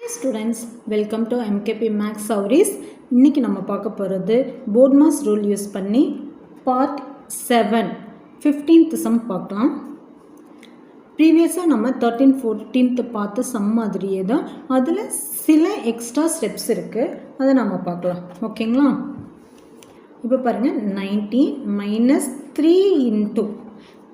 Hey students, welcome to MKP Max Saurys. இன்னைக்கு நம்ம பார்க்க போகிறது BODMAS rule யூஸ் பண்ணி part 7 15th sum பார்க்கலாம். ப்ரீவியஸாக நம்ம 13th 14th பார்த்த சம் மாதிரியே தான், அதில் சில எக்ஸ்ட்ரா ஸ்டெப்ஸ் இருக்குது, அதை நம்ம பார்க்கலாம். ஓகேங்களா? இப்போ பாருங்கள், 19 மைனஸ் 3 இன்ட்டு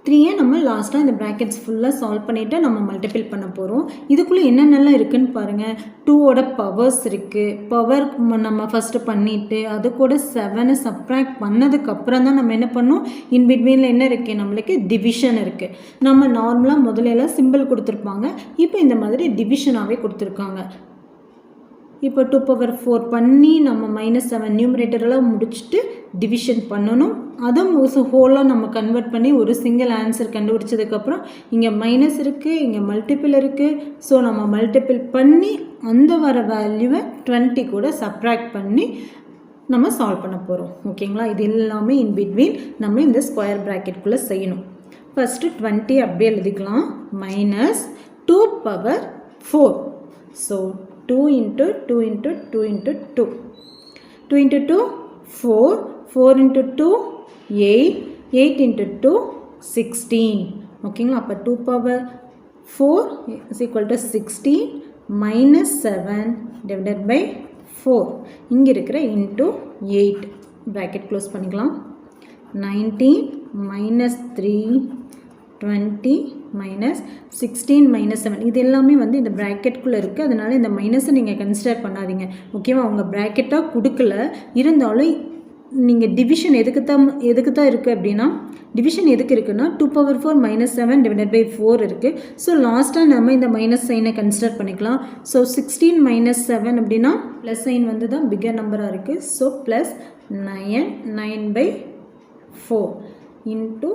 3 நம்ம லாஸ்ட்டாக இந்த ப்ராக்கெட்ஸ் ஃபுல்லாக சால்வ் பண்ணிவிட்டு நம்ம மல்டிபிள் பண்ண போகிறோம். இதுக்குள்ளே என்னென்னலாம் இருக்குதுன்னு பாருங்கள். 2ஓட பவர்ஸ் இருக்குது. பவர் நம்ம ஃபஸ்ட்டு பண்ணிவிட்டு அது கூட 7 சப்ராக்ட் பண்ணதுக்கப்புறம் தான் நம்ம என்ன பண்ணோம், இன்பிட்வீனில் என்ன இருக்குது, நம்மளுக்கு டிவிஷன் இருக்குது. நம்ம நார்மலாக முதல்ல சிம்பிள் கொடுத்துருப்பாங்க, இப்போ இந்த மாதிரி டிவிஷனாகவே கொடுத்துருக்காங்க. இப்போ 2^4 பண்ணி நம்ம -7 நியூமரேட்டரெல்லாம் முடிச்சுட்டு டிவிஷன் பண்ணணும். அதை ஹோலாக நம்ம கன்வெர்ட் பண்ணி ஒரு சிங்கிள் ஆன்சர் கண்டுபிடிச்சதுக்கப்புறம் இங்கே மைனஸ் இருக்குது, இங்கே மல்டிபிள் இருக்குது. ஸோ நம்ம மல்டிபிள் பண்ணி அந்த வர வேல்யூவை 20 கூட சப்ராக்ட் பண்ணி நம்ம சால்வ் பண்ண போகிறோம். ஓகேங்களா? இது எல்லாமே இன் பிட்வீன் நம்ம இந்த ஸ்கொயர் ப்ராக்கெட்குள்ளே செய்யணும். ஃபஸ்ட்டு 20 அப்படியே எழுதிக்கலாம். -2^4. So 2 into 2 into 2 into 2. 2 into 2, 4. 4 into 2, 8. 8 into 2, 16. ஓகேங்களா? அப்போ 2^4 is equal to 16 minus 7 divided by 4. இங்கே இருக்கிற into 8. Bracket close பண்ணிக்கலாம். 19 minus 3, 20 minus 16 minus 7. இது எல்லாமே வந்து இந்த ப்ராக்கெட்குள்ளே இருக்குது, அதனால் இந்த மைனஸை நீங்கள் கன்சிடர் பண்ணாதீங்க. ஓகேவா? அவங்க ப்ராக்கெட்டாக கொடுக்கல, இருந்தாலும் நீங்கள் டிவிஷன் எதுக்கு தான் இருக்குது அப்படின்னா, டிவிஷன் எதுக்கு இருக்குன்னா 2^4 -7 divided by 4 இருக்குது. ஸோ லாஸ்ட்டாக நம்ம இந்த மைனஸ் சைனை கன்சிடர் பண்ணிக்கலாம். ஸோ 16 minus 7 அப்படின்னா ப்ளஸ் சைன் வந்து தான் பிக்கர் நம்பராக இருக்குது. So plus 9/4 into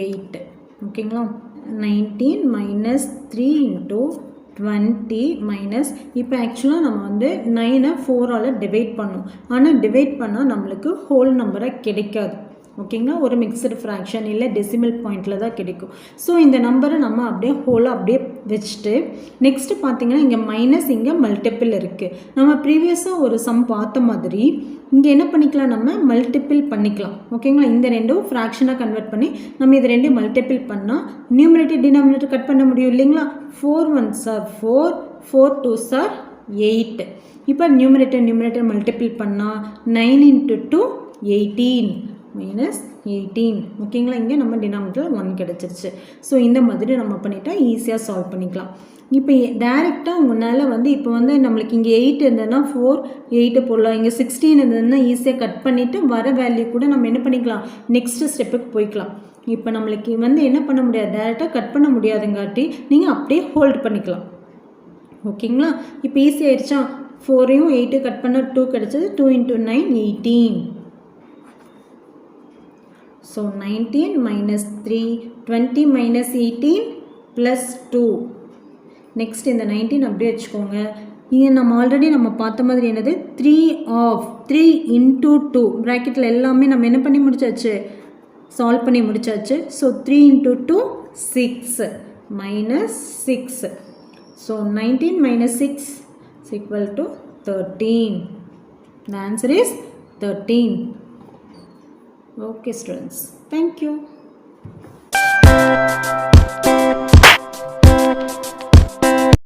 8. ஓகேங்களா? 19 minus 3 into 20 minus, இப்போ ஆக்சுவலாக நம்ம வந்து 9 4ஆல் டிவைட் பண்ணோம். ஆனால் டிவைட் பண்ணால் நம்மளுக்கு ஹோல் நம்பராக கிடைக்காது. ஓகேங்களா? ஒரு மிக்சடு ஃப்ராக்ஷன் இல்லை டெசிமல் பாயிண்டில் தான் கிடைக்கும். ஸோ இந்த நம்பரை நம்ம அப்படியே ஹோலாக அப்படியே வச்சுட்டு நெக்ஸ்ட்டு பார்த்தீங்கன்னா இங்கே மைனஸ், இங்கே மல்டிபிள் இருக்குது. நம்ம ப்ரீவியஸாக ஒரு சம் பார்த்த மாதிரி இங்கே என்ன பண்ணிக்கலாம், நம்ம மல்டிபிள் பண்ணிக்கலாம். ஓகேங்களா? இந்த ரெண்டும் ஃப்ராக்ஷனாக கன்வெர்ட் பண்ணி நம்ம இது ரெண்டையும் மல்டிபிள் பண்ணால் நியூமரேட்டர் டினாமினேட்டர் கட் பண்ண முடியும் இல்லைங்களா? 4 1s are 4, 4 2s are 8. இப்போ நியூமரேட்டர் மல்டிபிள் பண்ணால் 9 into 2, 18 minus 18. ஓகேங்களா? இங்கே நம்ம டினாமினேட்டர் 1 கிடச்சிருச்சு. ஸோ இந்த மாதிரி நம்ம பண்ணிட்டா ஈஸியாக சால்வ் பண்ணிக்கலாம். இப்போ டைரெக்டாக உங்களால் வந்து இப்போ வந்து நம்மளுக்கு இங்கே 8 இருந்ததுன்னா 4 8 போடலாம், இங்கே 16 இருந்ததுன்னா ஈஸியாக கட் பண்ணிவிட்டு வர வேல்யூ கூட நம்ம என்ன பண்ணிக்கலாம், நெக்ஸ்ட்டு ஸ்டெப்புக்கு போய்க்கலாம். இப்போ நம்மளுக்கு வந்து என்ன பண்ண முடியாது, டைரெக்டாக கட் பண்ண முடியாதுங்காட்டி நீங்கள் அப்படியே ஹோல்டு பண்ணிக்கலாம். ஓகேங்களா? இப்போ ஈஸி ஆயிடுச்சா? 4ஐயும் 8 கட் பண்ண 2 கிடச்சது. 2 into 9 18. So 19 minus 3, 20 minus 18 plus 2. Next இந்த 19 அப்படியே வச்சுக்கோங்க. இங்கே நம்ம ஆல்ரெடி நம்ம பார்த்த மாதிரி என்னது, 3 into 2 ப்ராக்கெட்டில் எல்லாமே நம்ம என்ன பண்ணி முடிச்சாச்சு, சால்வ் பண்ணி முடிச்சாச்சு. So 3 into 2, 6 minus 6. So 19 minus 6 is equal to 13. The answer is 13. Okay students, thank you.